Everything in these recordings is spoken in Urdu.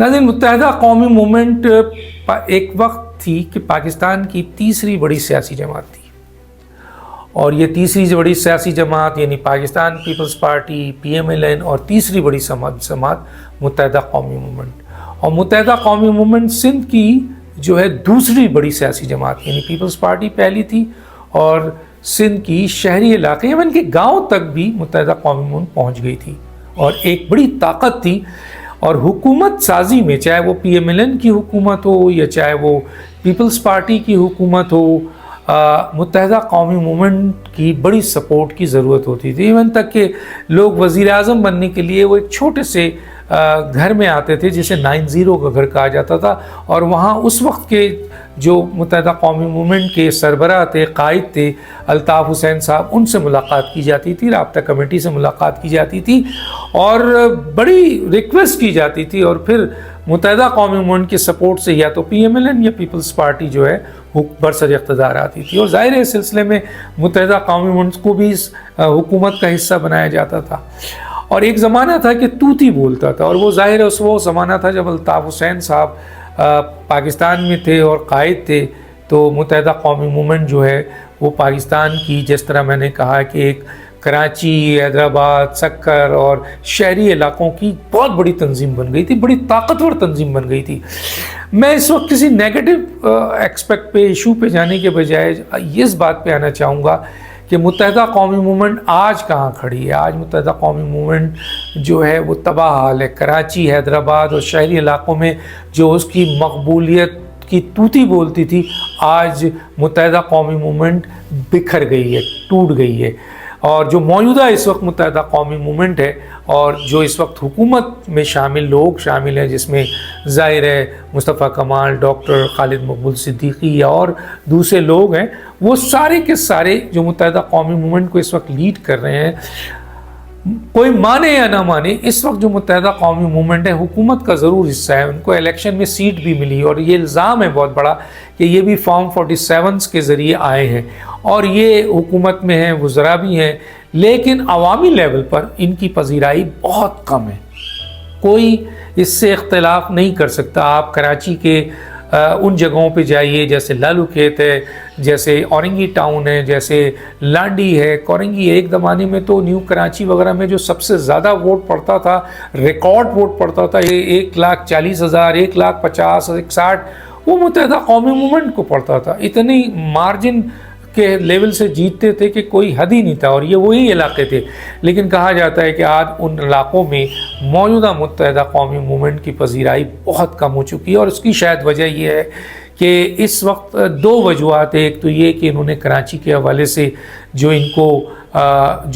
ناظرین، متحدہ قومی موومنٹ ایک وقت تھی کہ پاکستان کی تیسری بڑی سیاسی جماعت تھی، اور یہ تیسری بڑی سیاسی جماعت یعنی پاکستان پیپلز پارٹی PMLN، اور تیسری بڑی جماعت متحدہ قومی موومنٹ، اور متحدہ قومی موومنٹ سندھ کی جو ہے دوسری بڑی سیاسی جماعت یعنی پیپلز پارٹی پہلی تھی، اور سندھ کی شہری علاقے ایون کہ گاؤں تک بھی متحدہ قومی موومنٹ پہنچ گئی تھی اور ایک بڑی طاقت تھی۔ اور حکومت سازی میں چاہے وہ PMLN کی حکومت ہو یا چاہے وہ پیپلز پارٹی کی حکومت ہو، متحدہ قومی موومنٹ کی بڑی سپورٹ کی ضرورت ہوتی تھی، ایون تک کہ لوگ وزیر اعظم بننے کے لیے وہ ایک چھوٹے سے گھر میں آتے تھے جسے 90 کا گھر کہا جاتا تھا، اور وہاں اس وقت کے جو متحدہ قومی موومنٹ کے سربراہ تھے، قائد تھے، الطاف حسین صاحب، ان سے ملاقات کی جاتی تھی، رابطہ کمیٹی سے ملاقات کی جاتی تھی اور بڑی ریکویسٹ کی جاتی تھی، اور پھر متحدہ قومی موومنٹ کے سپورٹ سے یا تو PMLN یا پیپلز پارٹی جو ہے برسر اقتدار آتی تھی، اور ظاہر ہے اس سلسلے میں متحدہ قومی موومنٹ کو بھی اس حکومت کا حصہ بنایا جاتا تھا۔ اور ایک زمانہ تھا کہ توتی بولتا تھا، اور وہ ظاہر ہے وہ زمانہ تھا جب الطاف حسین صاحب پاکستان میں تھے اور قائد تھے، تو متحدہ قومی موومنٹ جو ہے وہ پاکستان کی، جس طرح میں نے کہا کہ ایک کراچی، حیدرآباد، سکر اور شہری علاقوں کی بہت بڑی تنظیم بن گئی تھی، بڑی طاقتور تنظیم بن گئی تھی۔ میں اس وقت کسی نیگیٹو ایکسپیکٹ پہ، ایشو پہ جانے کے بجائے اس بات پہ آنا چاہوں گا کہ متحدہ قومی موومنٹ آج کہاں کھڑی ہے۔ آج متحدہ قومی موومنٹ جو ہے وہ تباہ حال ہے۔ کراچی، حیدرآباد اور شہری علاقوں میں جو اس کی مقبولیت کی توتی بولتی تھی، آج متحدہ قومی موومنٹ بکھر گئی ہے، ٹوٹ گئی ہے، اور جو موجودہ اس وقت متحدہ قومی موومنٹ ہے اور جو اس وقت حکومت میں لوگ شامل ہیں، جس میں ظاہر ہے مصطفیٰ کمال، ڈاکٹر خالد مقبول صدیقی اور دوسرے لوگ ہیں، وہ سارے کے سارے جو متحدہ قومی موومنٹ کو اس وقت لیڈ کر رہے ہیں، کوئی مانے یا نہ مانے، اس وقت جو متحدہ قومی موومنٹ ہے حکومت کا ضرور حصہ ہے۔ ان کو الیکشن میں سیٹ بھی ملی، اور یہ الزام ہے بہت بڑا کہ یہ بھی فارم 47 کے ذریعے آئے ہیں، اور یہ حکومت میں ہیں، وزراء بھی ہیں، لیکن عوامی لیول پر ان کی پذیرائی بہت کم ہے۔ کوئی اس سے اختلاف نہیں کر سکتا۔ آپ کراچی کے ان جگہوں پہ جائیے جیسے لالو کھیت ہے، جیسے اورنگی ٹاؤن ہے، جیسے لانڈی ہے، کورنگی ہے۔ ایک زمانے میں تو نیو کراچی وغیرہ میں جو سب سے زیادہ ووٹ پڑتا تھا، ریکارڈ ووٹ پڑتا تھا، 1,40,000، 1,50,000، 1,60، وہ متحدہ قومی موومنٹ کو پڑتا تھا۔ اتنی مارجن کے لیول سے جیتتے تھے کہ کوئی حد ہی نہیں تھا، اور یہ وہی علاقے تھے۔ لیکن کہا جاتا ہے کہ آج ان علاقوں میں موجودہ متحدہ قومی موومنٹ کی پذیرائی بہت کم ہو چکی ہے، اور اس کی شاید وجہ یہ ہے کہ اس وقت دو وجوہات ہیں۔ ایک تو یہ کہ انہوں نے کراچی کے حوالے سے جو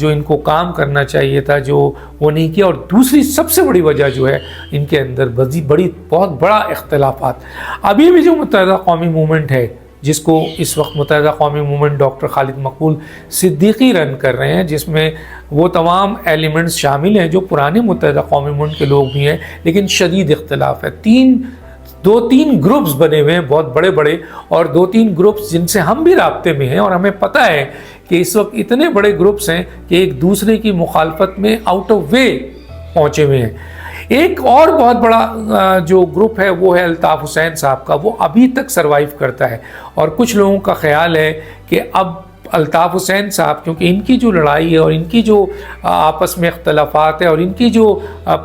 ان کو کام کرنا چاہیے تھا جو وہ نہیں کیا، اور دوسری سب سے بڑی وجہ جو ہے ان کے اندر بہت بڑا اختلافات۔ ابھی بھی جو متحدہ قومی موومنٹ ہے، جس کو اس وقت متحدہ قومی موومنٹ ڈاکٹر خالد مقبول صدیقی رن کر رہے ہیں، جس میں وہ تمام ایلیمنٹس شامل ہیں جو پرانے متحدہ قومی موومنٹ کے لوگ بھی ہیں، لیکن شدید اختلاف ہے۔ دو تین گروپس بنے ہوئے ہیں بہت بڑے بڑے، اور 2-3 گروپس جن سے ہم بھی رابطے میں ہیں، اور ہمیں پتہ ہے کہ اس وقت اتنے بڑے گروپس ہیں کہ ایک دوسرے کی مخالفت میں آؤٹ آف وے پہنچے ہوئے ہیں۔ ایک اور بہت بڑا جو گروپ ہے وہ ہے الطاف حسین صاحب کا، وہ ابھی تک سروائیو کرتا ہے، اور کچھ لوگوں کا خیال ہے کہ اب الطاف حسین صاحب، کیونکہ ان کی جو لڑائی ہے اور ان کی جو آپس میں اختلافات ہے اور ان کی جو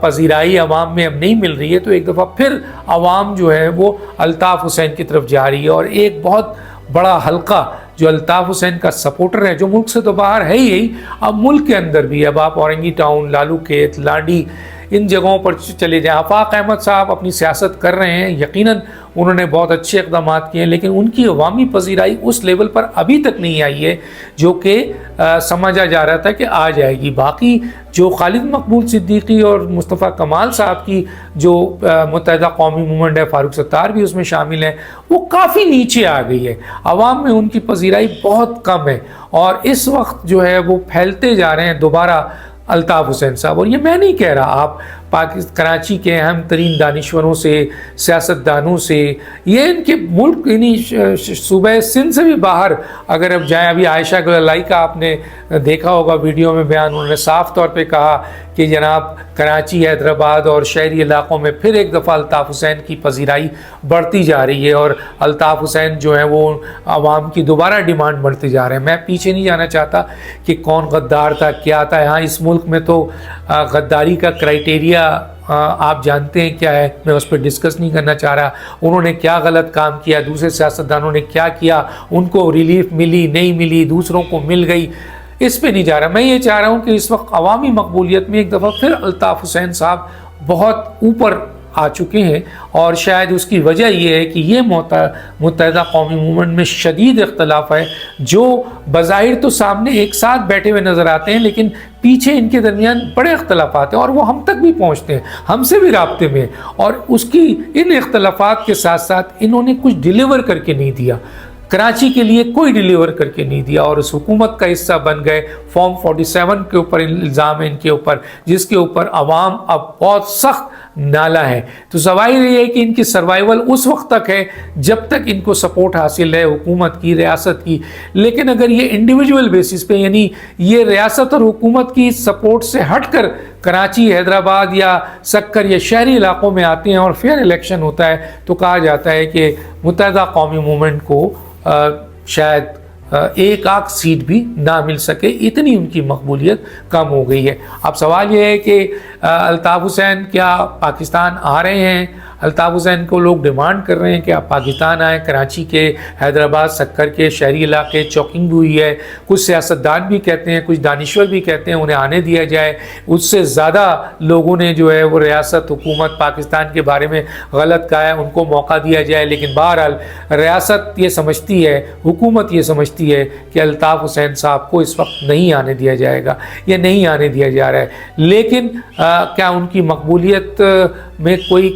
پذیرائی عوام میں اب نہیں مل رہی ہے، تو ایک دفعہ پھر عوام جو ہے وہ الطاف حسین کی طرف جا رہی ہے، اور ایک بہت بڑا حلقہ جو الطاف حسین کا سپورٹر ہے، جو ملک سے تو باہر ہے ہی، اب ملک کے اندر بھی، اب آپ اورنگی ٹاؤن، لالو کھیت، لانڈی، ان جگہوں پر چلے جائیں۔ آفاق احمد صاحب اپنی سیاست کر رہے ہیں، یقیناً انہوں نے بہت اچھے اقدامات کیے ہیں، لیکن ان کی عوامی پذیرائی اس لیول پر ابھی تک نہیں آئی ہے جو کہ سمجھا جا رہا تھا کہ آ جائے گی۔ باقی جو خالد مقبول صدیقی اور مصطفیٰ کمال صاحب کی جو متحدہ قومی موومنٹ ہے، فاروق ستار بھی اس میں شامل ہیں، وہ کافی نیچے آ گئی ہے۔ عوام میں ان کی پذیرائی بہت کم ہے، اور اس وقت جو ہے وہ پھیلتے جا رہے ہیں دوبارہ الطاف حسین صاحب۔ اور یہ میں نہیں کہہ رہا، آپ کراچی کے اہم ترین دانشوروں سے، سیاستدانوں سے، یہ ان کے ملک یعنی صوبہ سندھ سے بھی باہر اگر اب جائیں، ابھی عائشہ گلالئی کا آپ نے دیکھا ہوگا ویڈیو میں بیان، انہوں نے صاف طور پہ کہا کہ جناب کراچی، حیدرآباد اور شہری علاقوں میں پھر ایک دفعہ الطاف حسین کی پذیرائی بڑھتی جا رہی ہے، اور الطاف حسین جو ہیں وہ عوام کی دوبارہ ڈیمانڈ بڑھتے جا رہے ہیں۔ میں پیچھے نہیں جانا چاہتا کہ کون غدار تھا، کیا تھا۔ یہاں اس ملک میں تو غداری کا کرائٹیریا آپ جانتے ہیں کیا ہے، میں اس پہ ڈسکس نہیں کرنا چاہ رہا۔ انہوں نے کیا غلط کام کیا، دوسرے سیاستدانوں نے کیا کیا، ان کو ریلیف ملی نہیں ملی، دوسروں کو مل گئی، اس پہ نہیں جا رہا۔ میں یہ چاہ رہا ہوں کہ اس وقت عوامی مقبولیت میں ایک دفعہ پھر الطاف حسین صاحب بہت اوپر آ چکے ہیں، اور شاید اس کی وجہ یہ ہے کہ یہ متحدہ قومی موومنٹ میں شدید اختلاف ہے، جو بظاہر تو سامنے ایک ساتھ بیٹھے ہوئے نظر آتے ہیں لیکن پیچھے ان کے درمیان بڑے اختلافات ہیں، اور وہ ہم تک بھی پہنچتے ہیں، ہم سے بھی رابطے میں، اور اس کی ان اختلافات کے ساتھ ساتھ انہوں نے کچھ ڈیلیور کر کے نہیں دیا، کراچی کے لیے کوئی ڈیلیور کر کے نہیں دیا، اور اس حکومت کا حصہ بن گئے۔ فارم 47 کے اوپر الزام ہے ان کے اوپر، جس کے اوپر عوام اب بہت سخت نالا ہے۔ تو ظاہر یہ ہے کہ ان کی سروائیول اس وقت تک ہے جب تک ان کو سپورٹ حاصل ہے حکومت کی، ریاست کی، لیکن اگر یہ انڈیویجول بیسس پہ، یعنی یہ ریاست اور حکومت کی سپورٹ سے ہٹ کر کراچی، حیدرآباد یا سکر یا شہری علاقوں میں آتے ہیں اور فیئر الیکشن ہوتا ہے، تو کہا جاتا ہے کہ متحدہ قومی موومنٹ کو شاید ایک آدھ سیٹ بھی نہ مل سکے، اتنی ان کی مقبولیت کم ہو گئی ہے۔ اب سوال یہ ہے کہ الطاف حسین کیا پاکستان آ رہے ہیں؟ الطاف حسین کو لوگ ڈیمانڈ کر رہے ہیں کہ آپ پاکستان آئیں، کراچی کے، حیدرآباد، سکر کے شہری علاقے چوکنگ بھی ہوئی ہے، کچھ سیاستدان بھی کہتے ہیں، کچھ دانشور بھی کہتے ہیں انہیں آنے دیا جائے۔ اس سے زیادہ لوگوں نے جو ہے وہ ریاست، حکومت پاکستان کے بارے میں غلط کہا ہے، ان کو موقع دیا جائے، لیکن بہرحال ریاست یہ سمجھتی ہے، حکومت یہ سمجھتی ہے کہ الطاف حسین صاحب کو اس وقت نہیں آنے دیا جائے گا یا نہیں آنے دیا جا رہا ہے۔ لیکن کیا ان کی مقبولیت میں کوئی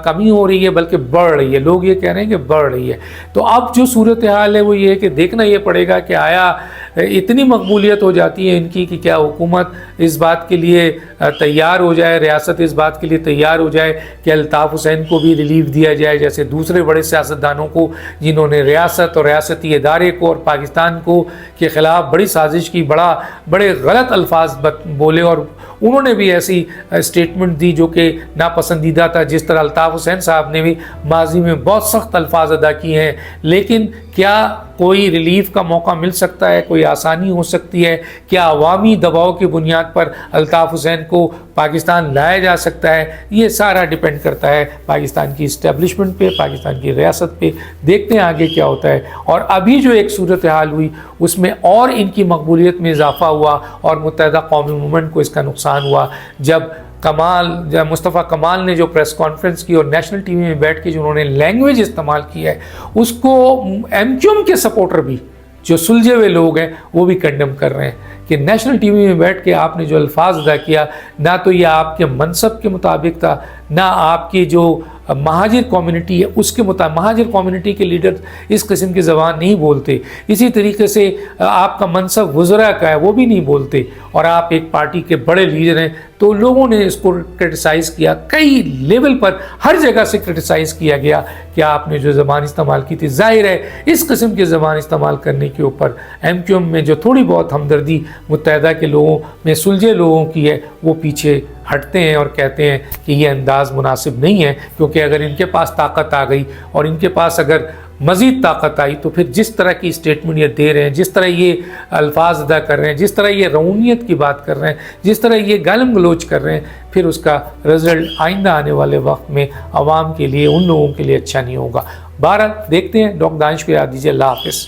کمی ہو رہی ہے؟ بلکہ بڑھ رہی ہے، لوگ یہ کہہ رہے ہیں کہ بڑھ رہی ہے۔ تو اب جو صورتحال ہے وہ یہ ہے کہ دیکھنا یہ پڑے گا کہ آیا اتنی مقبولیت ہو جاتی ہے ان کی کہ کیا حکومت اس بات کے لیے تیار ہو جائے، ریاست اس بات کے لیے تیار ہو جائے کہ الطاف حسین کو بھی ریلیف دیا جائے، جیسے دوسرے بڑے سیاستدانوں کو جنہوں نے ریاست اور ریاستی ادارے کو اور پاکستان کو کے خلاف بڑی سازش کی، بڑے غلط الفاظ بولے، اور انہوں نے بھی ایسی اسٹیٹمنٹ دی جو کہ ناپسندیدہ تھا، جس طرح الطاف حسین صاحب نے بھی ماضی میں بہت سخت الفاظ ادا کیے ہیں۔ لیکن کیا کوئی ریلیف کا موقع مل سکتا ہے؟ کوئی آسانی ہو سکتی ہے؟ کیا عوامی دباؤ کی بنیاد پر الطاف حسین کو پاکستان لایا جا سکتا ہے؟ یہ سارا ڈیپینڈ کرتا ہے پاکستان کی اسٹیبلشمنٹ پہ، پاکستان کی ریاست پہ۔ دیکھتے ہیں آگے کیا ہوتا ہے۔ اور ابھی جو ایک صورتحال ہوئی اس میں اور ان کی مقبولیت میں اضافہ ہوا، اور متحدہ قومی موومنٹ کو اس کا نقصان ہوا جب مصطفیٰ کمال نے جو پریس کانفرنس کی اور نیشنل ٹی وی میں بیٹھ کے جو انہوں نے لینگویج استعمال کی ہے، اس کو ایم کیو ایم کے سپورٹر بھی، جو سلجھے ہوئے لوگ ہیں، وہ بھی کنڈم کر رہے ہیں کہ نیشنل ٹی وی میں بیٹھ کے آپ نے جو الفاظ ادا کیا، نہ تو یہ آپ کے منصب کے مطابق تھا، نہ آپ کی جو مہاجر کمیونٹی ہے اس کے مطابق۔ مہاجر کمیونٹی کے لیڈر اس قسم کی زبان نہیں بولتے، اسی طریقے سے آپ کا منصب وزراء کا ہے وہ بھی نہیں بولتے، اور آپ ایک پارٹی کے بڑے لیڈر ہیں۔ تو لوگوں نے اس کو کرٹیسائز کیا، کئی لیول پر ہر جگہ سے کرٹیسائز کیا گیا کہ آپ نے جو زبان استعمال کی تھی۔ ظاہر ہے اس قسم کی زبان استعمال کرنے کے اوپر ایم کیو ایم میں جو تھوڑی بہت ہمدردی متحدہ کے لوگوں میں سلجھے لوگوں کی ہے، وہ پیچھے ہٹتے ہیں اور کہتے ہیں کہ یہ انداز مناسب نہیں ہے، کیونکہ اگر ان کے پاس طاقت آ گئی اور ان کے پاس اگر مزید طاقت آئی تو پھر جس طرح کی اسٹیٹمنٹ یہ دے رہے ہیں، جس طرح یہ الفاظ ادا کر رہے ہیں، جس طرح یہ رعونیت کی بات کر رہے ہیں، جس طرح یہ گالم گلوچ کر رہے ہیں، پھر اس کا رزلٹ آئندہ آنے والے وقت میں عوام کے لیے، ان لوگوں کے لیے اچھا نہیں ہوگا۔ بہرحال دیکھتے ہیں۔ ڈاکٹر دانش کو یاد دیجیے۔ اللہ حافظ۔